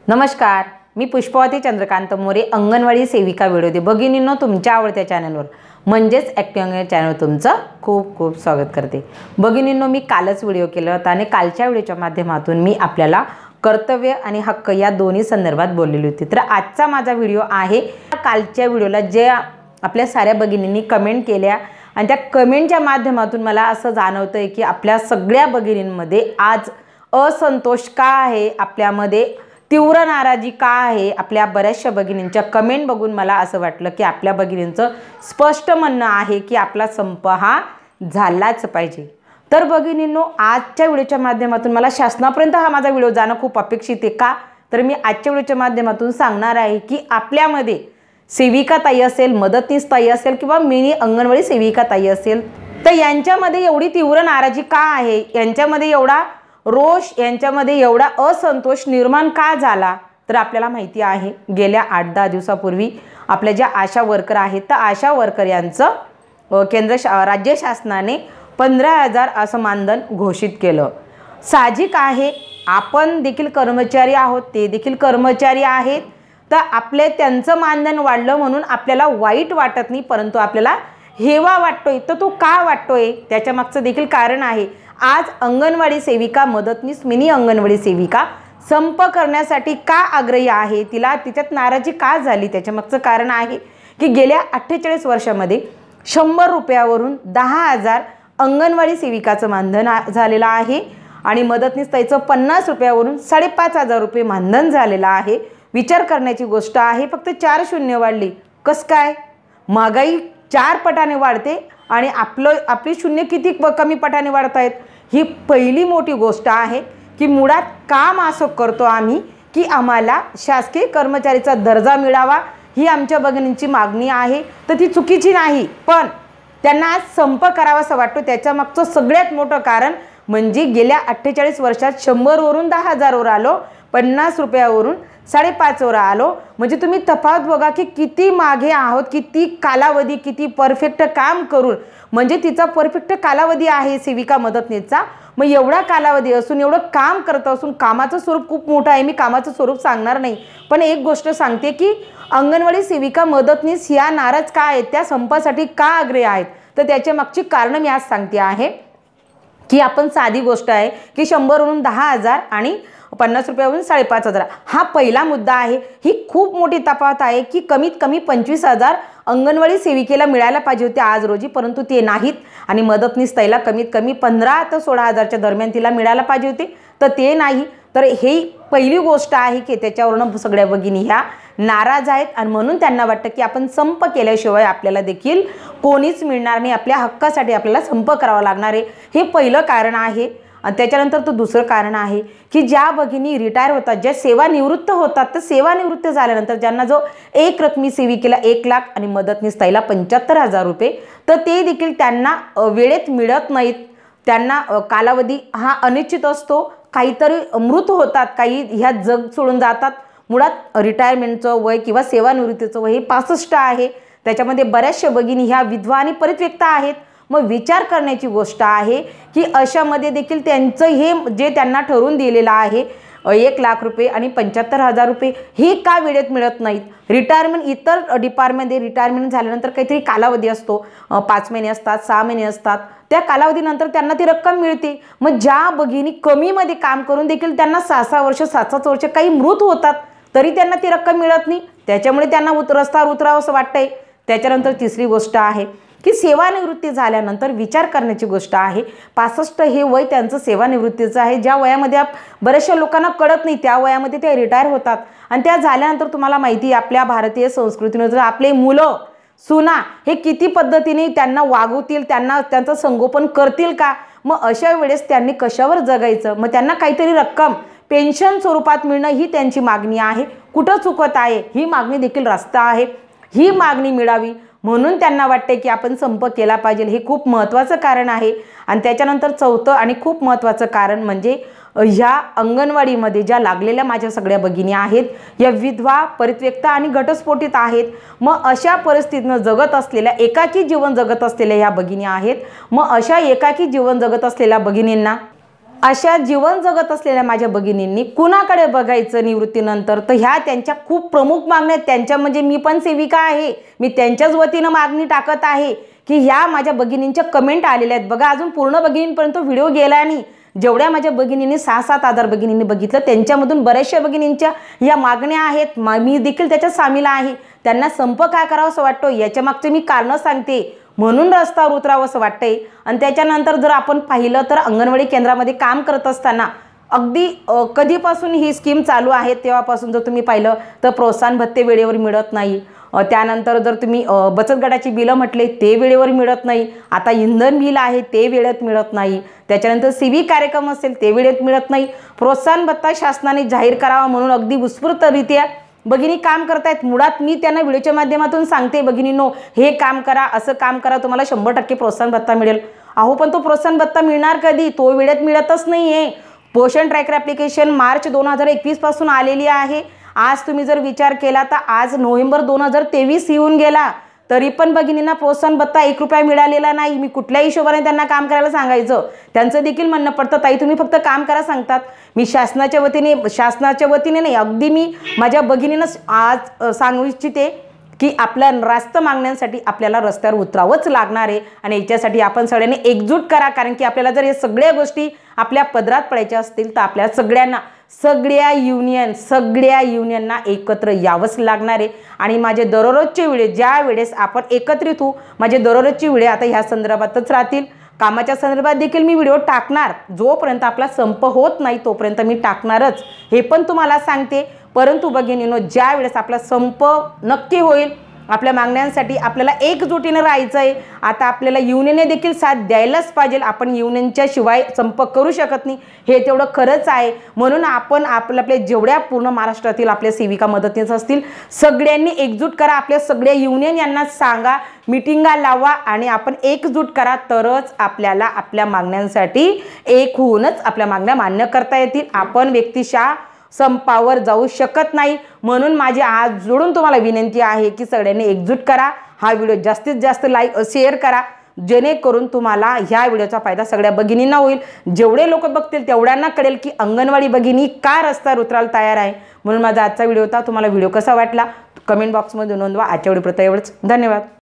नमस्कार, मी पुष्पवती चंद्रकांत मोरे, अंगणवाडी सेविका व्हिडिओ भगिनींनो तुमच्या आवडत्या चॅनलवर म्हणजेच ॲक्टिव्ह अंगणवाडी चॅनल तुमचं खूप खूप स्वागत करते। भगिनींनो, मी कालच व्हिडिओ केला होता आणि कालच्या व्हिडिओच्या माध्यमातून मी आपल्याला कर्तव्य आणि हक्क या दोन्ही संदर्भात बोललेली होती। तर आजचा माझा व्हिडिओ आहे कालच्या व्हिडिओला जे आपल्या साऱ्या भगिनींनी कमेंट केल्या आणि त्या कमेंटच्या माध्यमातून मला असं जाणवतंय की आपल्या सगळ्या भगिनींमध्ये आज असंतोष का आहे, आपल्यामध्ये तीव्र नाराजी का आहे। आपल्या बऱ्याचशा भगिनींच्या कमेंट बघून मला असं वाटलं की आपल्या भगिनींचं स्पष्ट म्हणणं आहे की आपला संप हा झालाच पाहिजे। तर भगिनींनो, आजच्या व्हिडिओच्या माध्यमातून मला शासनापर्यंत हा माझा व्हिडिओ जाणं खूप अपेक्षित आहे। का तर मी आजच्या व्हिडिओच्या माध्यमातून सांगणार आहे की आपल्यामध्ये सेविका ताई असेल, मदतनीस ताई असेल किंवा मिनी अंगणवाडी सेविका ताई असेल, तर यांच्यामध्ये एवढी तीव्र नाराजी का आहे, यांच्यामध्ये एवढा रोष, यांच्यामध्ये एवढा असंतोष निर्माण का झाला। तर आपल्याला माहिती आहे गेल्या 8-10 दिवसापूर्वी आपल्या ज्या आशा वर्कर आहेत तर आशा वर्कर यांचं राज्य शासनाने 15,000 असं मानधन घोषित केलं। साहजिक आहे, आपण देखील कर्मचारी आहोत, ते देखील कर्मचारी आहेत, तर आपले त्यांचं मानधन वाढलं म्हणून आपल्याला वाईट वाटत नाही, परंतु आपल्याला हेवा वाटतोय। तर तो का वाटतोय त्याच्या मागचं देखील कारण आहे। आज अंगणवाडी सेविका, मदतनीस, मिनी अंगणवाडी सेविका संप करण्यासाठी का आग्रही आहे, तिला तिच्यात नाराजी का झाली, त्याच्या मागचं कारण आहे की गेल्या 48 वर्षामध्ये 100 रुपयावरून 10,000 अंगणवाडी सेविकाचं मानधन झालेलं आहे आणि मदतनीस ताईचं 50 रुपयावरून 5,500 रुपये मानधन झालेलं आहे। विचार करण्याची गोष्ट आहे, फक्त 4 शून्य वाढली। कसं काय? महागाई 4 पटाने वाढते आणि आपली शून्य किती कमी पटाने वाढत आहेत। ही पहिली मोठी गोष्ट आहे की मुळात काम असं करतो आम्ही की आम्हाला शासकीय कर्मचारीचा दर्जा मिळावा, ही आमच्या भगिनींची मागणी आहे। तर ती चुकीची नाही, पण त्यांना आज संप करावासा वाटतो। त्याच्या मागचं सगळ्यात मोठं कारण म्हणजे गेल्या 48 वर्षात 100 वरून 10,000 आलो, 50 रुपयावरून 5,500 आलो। म्हणजे तुम्ही तफावत बघा की किती मागे आहोत, किती कालावधी, किती परफेक्ट काम करून, म्हणजे तिचा परफेक्ट कालावधी आहे सेविका मदतनीसचा। मग एवढा कालावधी असून, एवढं काम करत असून, कामाचं स्वरूप खूप मोठं आहे, मी कामाचं स्वरूप सांगणार नाही, पण एक गोष्ट सांगते की अंगणवाडी सेविका मदतनीस या नाराज का आहेत, त्या संपासाठी का आग्रही आहेत, तर त्याच्या मागची कारण मी आज सांगते आहे की आपण साधी गोष्ट आहे की 100 वरून 10,000 आणि 50 रुपयावरून 5,500 हा पहिला मुद्दा आहे। ही खूप मोठी तफावत आहे की कमीत कमी 25,000 अंगणवाडी सेविकेला मिळायला पाहिजे होते आज रोजी, परंतु ते नाहीत आणि मदतनीस ताईला कमीत कमी 15,000 ते 16,000च्या दरम्यान तिला मिळायला पाहिजे होते, तर ते नाही। तर हे पहिली गोष्ट आहे की त्याच्यावरून सगळ्या भगिनी ह्या नाराज आहेत आणि म्हणून त्यांना वाटतं की आपण संप केल्याशिवाय आपल्याला देखील कोणीच मिळणार नाही, आपल्या हक्कासाठी आपल्याला संप करावा लागणार आहे। हे पहिलं कारण आहे। आणि त्याच्यानंतर तो दुसरं कारण आहे की ज्या भगिनी रिटायर होतात, ज्या सेवानिवृत्त होतात, तर सेवानिवृत्त झाल्यानंतर ज्यांना जो एक रकमी सेविकेला 1 लाख आणि मदतनीस ताईला 75,000 रुपये, तर ते देखील त्यांना वेळेत मिळत नाहीत। त्यांना कालावधी हा अनिश्चित असतो, काहीतरी मृत होतात, काही ह्या जग सोडून जातात। मुळात रिटायरमेंटचं वय किंवा सेवानिवृत्तीचं वय हे 65 आहे। त्याच्यामध्ये बऱ्याचशा भगिनी ह्या विधवा आणि परित्यक्ता आहेत। मग विचार करण्याची गोष्ट आहे की अशामध्ये देखील त्यांचं हे जे त्यांना ठरवून दिलेलं आहे 1 लाख रुपये आणि 75,000 रुपये हे का वेळेत मिळत नाहीत। रिटायरमेंट इतर डिपार्टमेंटमध्ये रिटायरमेंट झाल्यानंतर काहीतरी कालावधी असतो, 5 महिने असतात, 6 महिने असतात, त्या कालावधीनंतर त्यांना ती रक्कम मिळते। मग ज्या भगिनी कमीमध्ये काम करून देखील त्यांना 6-6 वर्ष 7-7 वर्ष काही मृत होतात, तरी त्यांना ती रक्कम मिळत नाही, त्याच्यामुळे त्यांना रस्त्यावर उतरावं असं वाटतंय। त्याच्यानंतर तिसरी गोष्ट आहे की सेवानिवृत्ती झाल्यानंतर विचार करण्याची गोष्ट आहे। 65 हे वय त्यांचं सेवानिवृत्तीचं आहे, ज्या वयामध्ये बऱ्याचशा लोकांना कळत नाही, त्या वयामध्ये ते रिटायर होतात आणि त्या झाल्यानंतर तुम्हाला माहिती आहे आपल्या भारतीय संस्कृतीनुसार आपले मुलं सुना हे किती पद्धतीने त्यांना वागवतील, त्यांना त्यांचं संगोपन करतील का, मग अशा वेळेस त्यांनी कशावर जगायचं। मग त्यांना काहीतरी रक्कम पेन्शन स्वरूपात मिळणं ही त्यांची मागणी आहे। कुठं चुकत आहे ही मागणी देखील रास्त आहे, ही मागणी मिळावी म्हणून त्यांना वाटते की आपण संप केला पाहिजे, हे खूप महत्त्वाचं कारण आहे। आणि त्याच्यानंतर चौथं आणि खूप महत्त्वाचं कारण म्हणजे ह्या अंगणवाडीमध्ये ज्या लागलेल्या माझ्या सगळ्या भगिनी आहेत, या विधवा, परित्यक्ता आणि घटस्फोटित आहेत। मग अशा परिस्थितीनं जगत असलेल्या, एकाकी जीवन जगत असलेल्या ह्या भगिनी आहेत। मग अशा एकाकी जीवन जगत असलेल्या भगिनींना अशा जीवन जगत असलेल्या माझ्या भगिनींनी कुणाकडे बघायचं निवृत्तीनंतर, तर ह्या त्यांच्या खूप प्रमुख मागण्या आहेत त्यांच्या. म्हणजे मी पण सेविका आहे, मी त्यांच्याच वतीनं मागणी टाकत आहे की ह्या माझ्या भगिनींच्या कमेंट आलेल्या आहेत बघा. अजून पूर्ण भगिनींपर्यंत व्हिडिओ गेला नाही. जेवढ्या माझ्या भगिनींनी 6,000-7,000 भगिनींनी बघितलं त्यांच्यामधून बऱ्याचशा भगिनींच्या या मागण्या आहेत. मी देखील त्याच्यात सामील आहे. त्यांना संप काय करावं असं वाटतं याच्या मागचे मी कारणं सांगते, म्हणून रस्त्यावर उतरावं असं वाटतंय. आणि त्याच्यानंतर जर आपण पाहिलं तर अंगणवाडी केंद्रामध्ये काम करत असताना अगदी कधीपासून ही स्कीम चालू आहे तेव्हापासून जर तुम्ही पाहिलं तर प्रोत्साहन भत्ते वेळेवर मिळत नाही. त्यानंतर जर तुम्ही बचत गटाची बिलं म्हटले ते वेळेवर मिळत नाही. आता इंधन बिल आहे ते वेळेत मिळत नाही. त्याच्यानंतर सिविक कार्यक्रम असेल ते वेळेत मिळत नाही. प्रोत्साहन भत्ता शासनाने जाहीर करावा म्हणून अगदी उत्स्फूर्तरित्या भगिनी काम करतायत. मुळात मी त्यांना व्हिडिओच्या माध्यमातून सांगते भगिनींनो हे काम करा, असं काम करा, तुम्हाला 100% प्रोत्साहन भत्ता मिळेल. अहो पण तो प्रोत्साहन भत्ता मिळणार कधी? तो वेळेत मिळतच नाही आहे. पोषण ट्रॅकर ॲप्लिकेशन मार्च 2021 पासून आलेली आहे. आज तुम्ही जर विचार केला तर आज नोव्हेंबर 2023 येऊन गेला तरी पण भगिनींना प्रोत्साहन भत्ता 1 रुपया मिळालेला नाही. मी कुठल्या हिशोबाने त्यांना काम करायला सांगायचं? त्यांचं देखील म्हणणं पडतं ताई तुम्ही फक्त काम करा सांगतात. मी शासनाच्या वतीने नाही, अगदी मी माझ्या भगिनींना आज सांगू इच्छिते की आपल्या रास्त मागण्यांसाठी आपल्याला रस्त्यावर उतरावंच लागणार आहे. आणि याच्यासाठी आपण सगळ्यांनी एकजूट करा, कारण की आपल्याला जर या सगळ्या गोष्टी आपल्या पदरात पडायच्या असतील तर आपल्या सगळ्यांना सगळ्या युनियनना एकत्र यावंच लागणार आहे. आणि माझे दररोजचे व्हिडिओ ज्या वेळेस आपण एकत्रित होऊ, माझे दररोजचे व्हिडिओ आता ह्या संदर्भातच राहतील. कामाच्या संदर्भात देखील मी व्हिडिओ टाकणार. जोपर्यंत आपला संप होत नाही तोपर्यंत मी टाकणारच, हे पण तुम्हाला सांगते. परंतु भगिनींनो ज्या वेळेस आपला संप नक्की होईल, आपल्या मागण्यांसाठी आपल्याला एकजुटीने राहायचं आहे. आता आपल्याला युनियनने देखील साथ द्यायलाच पाहिजे. आपण युनियनच्या शिवाय संप करू शकत नाही, हे तेवढं खरंच आहे. म्हणून आपण आपल्या जेवढ्या पूर्ण महाराष्ट्रातील आपल्या सेविका मदतनीस असतील सगळ्यांनी एकजूट करा. आपल्या सगळ्या युनियन यांना सांगा, मिटिंगा लावा आणि आपण एकजूट करा, तरच आपल्याला आपल्या मागण्यांसाठी एक होऊनच आपल्या मागण्या मान्य करता येतील. आपण व्यक्तिशः संपावर जाऊ शकत नाही. म्हणून माझी आज जोडून तुम्हाला विनंती आहे की सगळ्यांनी एकजूट करा. हा व्हिडिओ जास्तीत जास्त शेअर करा, जेणेकरून तुम्हाला ह्या व्हिडिओचा फायदा सगळ्या भगिनींना होईल. जेवढे लोक बघतील तेवढ्यांना कळेल की अंगणवाडी भगिनी का रस्त्यावर उतरायला तयार आहे. म्हणून माझा आजचा व्हिडिओ होता. तुम्हाला व्हिडिओ कसा वाटला कमेंट बॉक्समध्ये नोंदवा. आजच्या व्हिडिओ प्रत एवढंच. धन्यवाद.